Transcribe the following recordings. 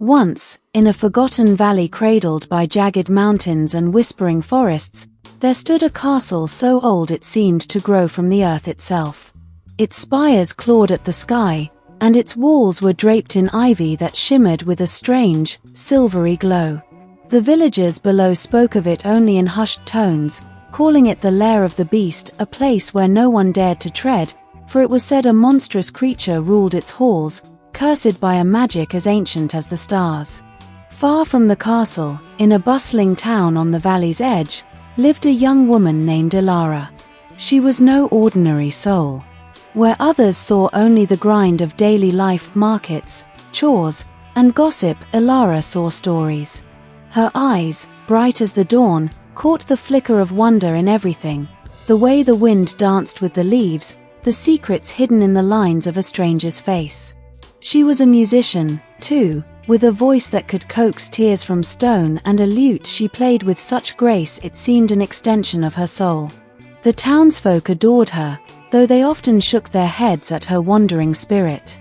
Once, in a forgotten valley cradled by jagged mountains and whispering forests, there stood a castle so old it seemed to grow from the earth itself. Its spires clawed at the sky, and its walls were draped in ivy that shimmered with a strange, silvery glow. The villagers below spoke of it only in hushed tones, calling it the lair of the beast, a place where no one dared to tread, for it was said a monstrous creature ruled its halls, cursed by a magic as ancient as the stars. Far from the castle, in a bustling town on the valley's edge, lived a young woman named Elara. She was no ordinary soul. Where others saw only the grind of daily life, markets, chores, and gossip, Elara saw stories. Her eyes, bright as the dawn, caught the flicker of wonder in everything, the way the wind danced with the leaves, the secrets hidden in the lines of a stranger's face. She was a musician, too, with a voice that could coax tears from stone and a lute she played with such grace it seemed an extension of her soul. The townsfolk adored her, though they often shook their heads at her wandering spirit.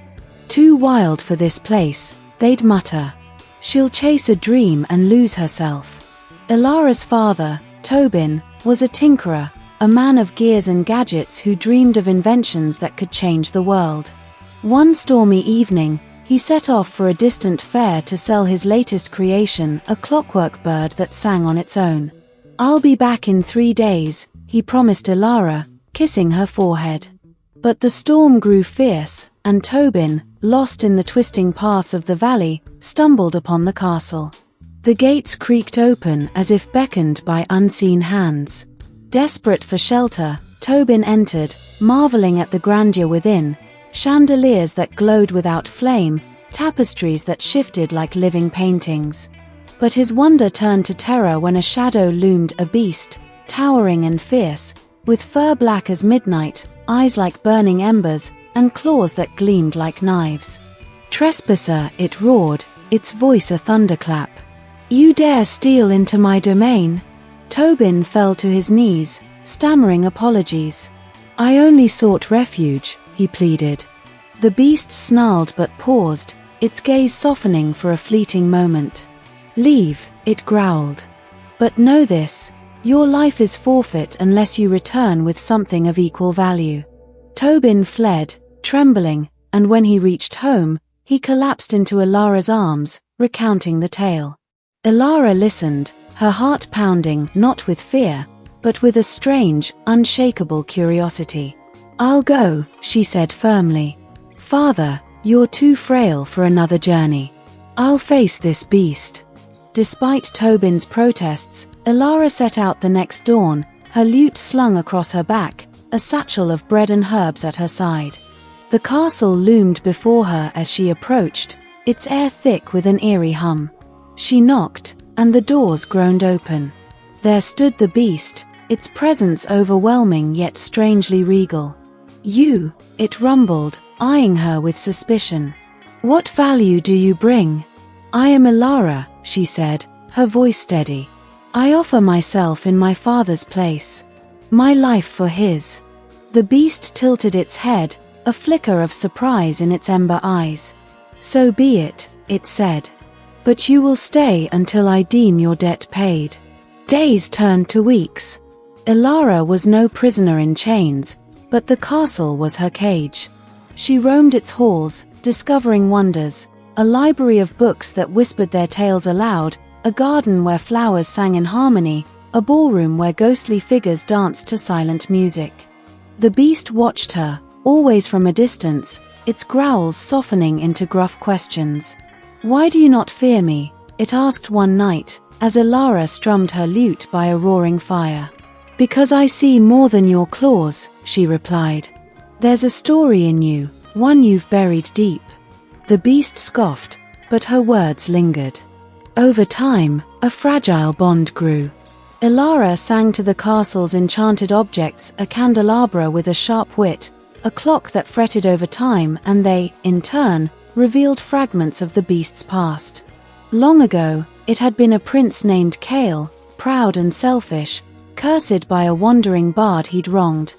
Too wild for this place, they'd mutter. She'll chase a dream and lose herself. Elara's father, Tobin, was a tinkerer, a man of gears and gadgets who dreamed of inventions that could change the world. One stormy evening, he set off for a distant fair to sell his latest creation, a clockwork bird that sang on its own. "I'll be back in 3 days," he promised Elara, kissing her forehead. But the storm grew fierce, and Tobin, lost in the twisting paths of the valley, stumbled upon the castle. The gates creaked open as if beckoned by unseen hands. Desperate for shelter, Tobin entered, marveling at the grandeur within, chandeliers that glowed without flame, tapestries that shifted like living paintings. But his wonder turned to terror when a shadow loomed, a beast, towering and fierce, with fur black as midnight, eyes like burning embers, and claws that gleamed like knives. "Trespasser," it roared, its voice a thunderclap. "You dare steal into my domain?" Tobin fell to his knees, stammering apologies. "I only sought refuge," he pleaded. The beast snarled but paused, its gaze softening for a fleeting moment. "Leave," it growled. "But know this, your life is forfeit unless you return with something of equal value." Tobin fled, trembling, and when he reached home, he collapsed into Elara's arms, recounting the tale. Elara listened, her heart pounding not with fear, but with a strange, unshakable curiosity. "I'll go," she said firmly. "Father, you're too frail for another journey. I'll face this beast." Despite Tobin's protests, Elara set out the next dawn, her lute slung across her back, a satchel of bread and herbs at her side. The castle loomed before her as she approached, its air thick with an eerie hum. She knocked, and the doors groaned open. There stood the beast, its presence overwhelming yet strangely regal. "You," it rumbled, eyeing her with suspicion. "What value do you bring?" "I am Elara," she said, her voice steady. "I offer myself in my father's place. My life for his." The beast tilted its head, a flicker of surprise in its ember eyes. "So be it," it said. "But you will stay until I deem your debt paid." Days turned to weeks. Elara was no prisoner in chains, but the castle was her cage. She roamed its halls, discovering wonders, a library of books that whispered their tales aloud, a garden where flowers sang in harmony, a ballroom where ghostly figures danced to silent music. The beast watched her, always from a distance, its growls softening into gruff questions. "Why do you not fear me?" it asked one night, as Elara strummed her lute by a roaring fire. "Because I see more than your claws," she replied. "There's a story in you, one you've buried deep." The beast scoffed, but her words lingered. Over time, a fragile bond grew. Elara sang to the castle's enchanted objects, a candelabra with a sharp wit, a clock that fretted over time, and they, in turn, revealed fragments of the beast's past. Long ago, it had been a prince named Kael, proud and selfish, cursed by a wandering bard he'd wronged.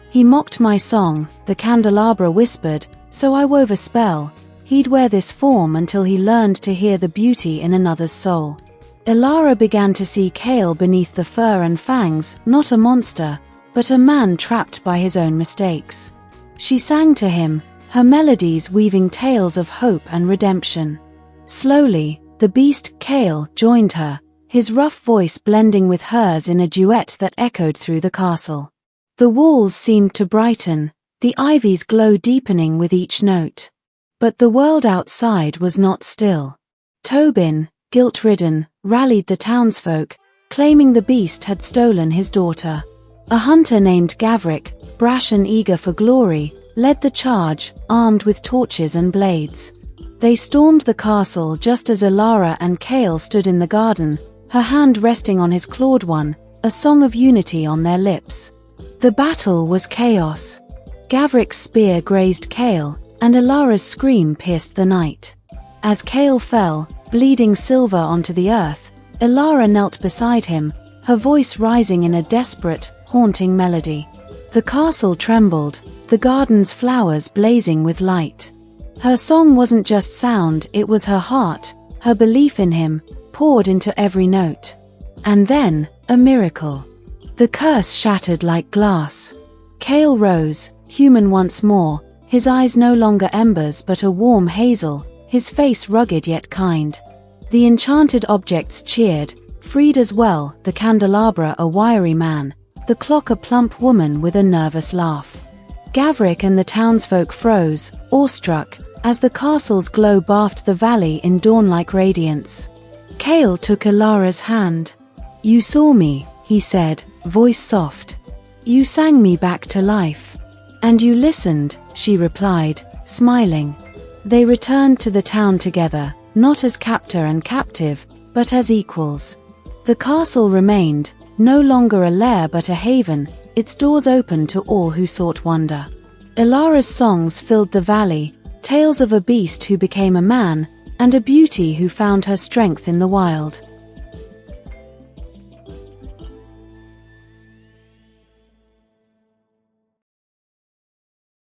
"He mocked my song," the candelabra whispered, "so I wove a spell. He'd wear this form until he learned to hear the beauty in another's soul. Elara began to see Kael beneath the fur and fangs, not a monster, but a man trapped by his own mistakes. She sang to him, her melodies weaving tales of hope and redemption. Slowly, the beast Kael joined her, his rough voice blending with hers in a duet that echoed through the castle. The walls seemed to brighten, the ivy's glow deepening with each note. But the world outside was not still. Tobin, guilt-ridden, rallied the townsfolk, claiming the beast had stolen his daughter. A hunter named Gavric, brash and eager for glory, led the charge, armed with torches and blades. They stormed the castle just as Elara and Kael stood in the garden, her hand resting on his clawed one, a song of unity on their lips. The battle was chaos. Gavric's spear grazed Kael, and Elara's scream pierced the night. As Kael fell, bleeding silver onto the earth, Elara knelt beside him, her voice rising in a desperate, haunting melody. The castle trembled, the garden's flowers blazing with light. Her song wasn't just sound, it was her heart, her belief in him, poured into every note. And then, a miracle. The curse shattered like glass. Kael rose, human once more, his eyes no longer embers but a warm hazel, his face rugged yet kind. The enchanted objects cheered, freed as well, the candelabra a wiry man, the clock a plump woman with a nervous laugh. Gavric and the townsfolk froze, awestruck, as the castle's glow bathed the valley in dawn-like radiance. Kael took Elara's hand. "You saw me," he said, voice soft. "You sang me back to life." "And you listened," she replied, smiling. They returned to the town together, not as captor and captive, but as equals. The castle remained, no longer a lair but a haven, its doors open to all who sought wonder. Elara's songs filled the valley, tales of a beast who became a man, and a beauty who found her strength in the wild.